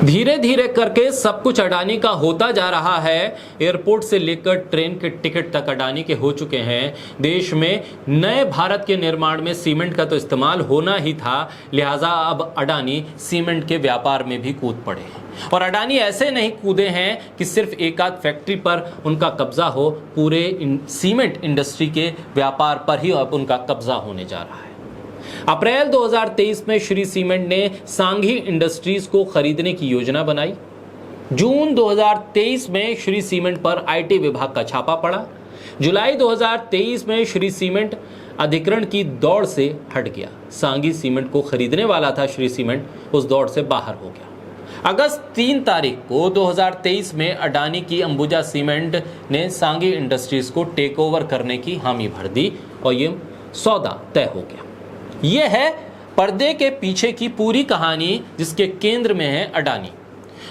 धीरे धीरे करके सब कुछ अडानी का होता जा रहा है। एयरपोर्ट से लेकर ट्रेन के टिकट तक अडानी के हो चुके हैं। देश में नए भारत के निर्माण में सीमेंट का तो इस्तेमाल होना ही था, लिहाजा अब अडानी सीमेंट के व्यापार में भी कूद पड़े हैं। और अडानी ऐसे नहीं कूदे हैं कि सिर्फ एक आध फैक्ट्री पर उनका कब्जा हो, पूरे सीमेंट इंडस्ट्री के व्यापार पर ही अब उनका कब्जा होने जा रहा है। अप्रैल 2023 में श्री सीमेंट ने सांघी इंडस्ट्रीज को खरीदने की योजना बनाई। जून 2023 में श्री सीमेंट पर आईटी विभाग का छापा पड़ा। जुलाई 2023 में श्री सीमेंट अधिग्रहण की दौड़ से हट गया। सांघी सीमेंट को खरीदने वाला था श्री सीमेंट, उस दौड़ से बाहर हो गया। अगस्त 3 तारीख को 2023 में अडानी की अंबुजा सीमेंट ने सांघी इंडस्ट्रीज को टेक ओवर करने की हामी भर दी और ये सौदा तय हो गया। यह है पर्दे के पीछे की पूरी कहानी, जिसके केंद्र में है अडानी।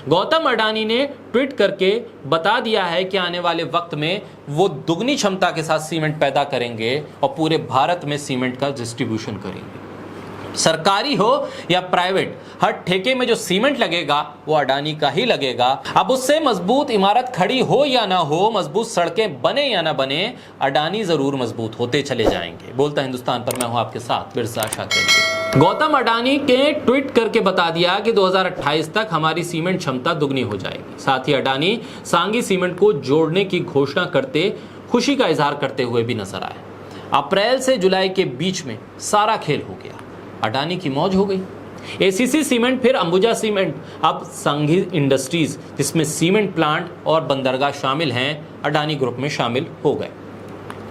गौतम अडानी ने ट्वीट करके बता दिया है कि आने वाले वक्त में वो दुगनी क्षमता के साथ सीमेंट पैदा करेंगे और पूरे भारत में सीमेंट का डिस्ट्रीब्यूशन करेंगे। सरकारी हो या प्राइवेट, हर ठेके में जो सीमेंट लगेगा वो अडानी का ही लगेगा। अब उससे मजबूत इमारत खड़ी हो या ना हो, मजबूत सड़कें बने या ना बने, अडानी जरूर मजबूत होते चले जाएंगे। बोलता हिंदुस्तान पर मैं हूं आपके साथ बिरसा शाकिर। गौतम अडानी के ट्वीट करके बता दिया कि 2028 तक हमारी सीमेंट क्षमता दुगनी हो जाएगी। साथ ही अडानी सांघी सीमेंट को जोड़ने की घोषणा करते खुशी का इजहार करते हुए भी नजर आए। अप्रैल से जुलाई के बीच में सारा खेल हो गया, अडानी की मौज हो गई। एसीसी सीमेंट, फिर अंबुजा सीमेंट, अब सांघी इंडस्ट्रीज, जिसमें सीमेंट प्लांट और बंदरगाह शामिल हैं, अडानी ग्रुप में शामिल हो गए।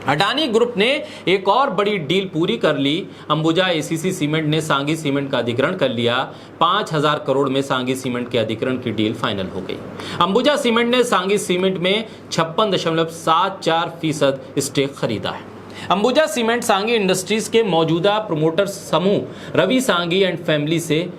अडानी ग्रुप ने एक और बड़ी डील पूरी कर ली। अंबुजा एसीसी सीमेंट ने सांघी सीमेंट का अधिग्रहण कर लिया। 5000 करोड़ में सांघी सीमेंट के अधिग्रहण की डील फाइनल हो गई। अंबुजा सीमेंट ने सांघी सीमेंट में 56.74% स्टेक खरीदा है। अंबुजा सीमेंट सांघी इंडस्ट्रीज के मौजूदा प्रमोटर समूह रवि सांघी एंड फैमिली से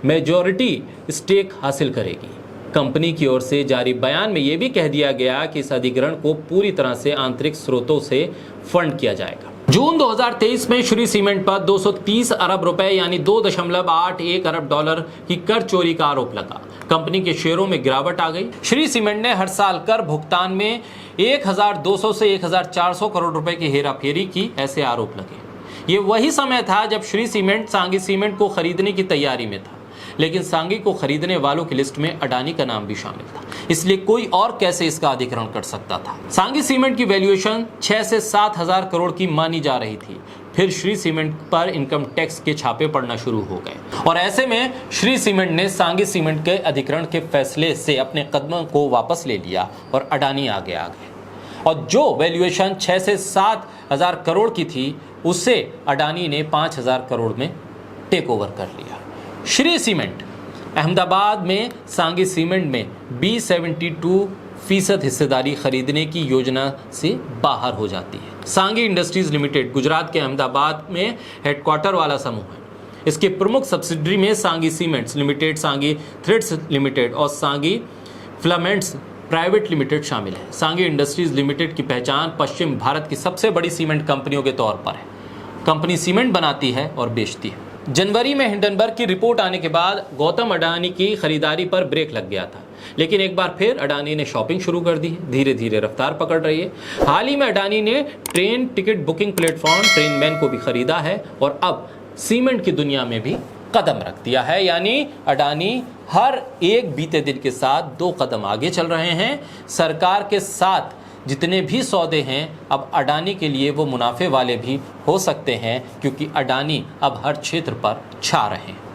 मेजॉरिटी स्टेक हासिल करेगी। कंपनी की ओर से जारी बयान में यह भी कह दिया गया कि इस अधिग्रहण को पूरी तरह से आंतरिक स्रोतों से फंड किया जाएगा। जून 2023 में श्री सीमेंट पर 230 अरब रुपए यानी 2.81 अरब डॉलर की कर चोरी का आरोप लगा। कंपनी के शेयरों में गिरावट आ गई। श्री सीमेंट ने हर साल कर भुगतान में 1200 से 1400 करोड़ रुपए की हेराफेरी की, ऐसे आरोप लगे। ये वही समय था जब श्री सीमेंट सांघी सीमेंट को खरीदने की तैयारी में था, लेकिन सांघी को खरीदने वालों की लिस्ट में अडानी का नाम भी शामिल था। इसलिए कोई और कैसे इसका अधिग्रहण कर सकता था। सांघी सीमेंट की वैल्यूएशन 6 से 7 हजार करोड़ की मानी जा रही थी। फिर श्री सीमेंट पर इनकम टैक्स के छापे पड़ना शुरू हो गए और ऐसे में श्री सीमेंट ने सांघी सीमेंट के अधिग्रहण के फैसले से अपने कदमों को वापस ले लिया और अडानी आगे आ गए। और जो वैल्यूएशन 6 से 7 हजार करोड़ की थी, उससे अडानी ने 5000 करोड़ में टेक ओवर कर लिया। श्री सीमेंट अहमदाबाद में सांघी सीमेंट में 72% हिस्सेदारी खरीदने की योजना से बाहर हो जाती है। सांघी इंडस्ट्रीज लिमिटेड गुजरात के अहमदाबाद में हेडक्वार्टर वाला समूह है। इसके प्रमुख सब्सिडरी में Sanghi cements limited, Sanghi threads limited और सांघी फिलामेंट्स प्राइवेट लिमिटेड शामिल है। सांघी इंडस्ट्रीज लिमिटेड की पहचान पश्चिम भारत की सबसे बड़ी सीमेंट कंपनियों के तौर पर है। कंपनी सीमेंट बनाती है और बेचती है। जनवरी में हिंडनबर्ग की रिपोर्ट आने के बाद गौतम अडानी की खरीदारी पर ब्रेक लग गया था, लेकिन एक बार फिर अडानी ने शॉपिंग शुरू कर दी है। धीरे धीरे रफ्तार पकड़ रही है। हाल ही में अडानी ने ट्रेन टिकट बुकिंग प्लेटफॉर्म ट्रेनमैन को भी खरीदा है और अब सीमेंट की दुनिया में भी कदम रख दिया है। यानी अडानी हर एक बीते दिन के साथ 2 कदम आगे चल रहे हैं। सरकार के साथ जितने भी सौदे हैं, अब अडानी के लिए वो मुनाफे वाले भी हो सकते हैं, क्योंकि अडानी अब हर क्षेत्र पर छा रहे हैं।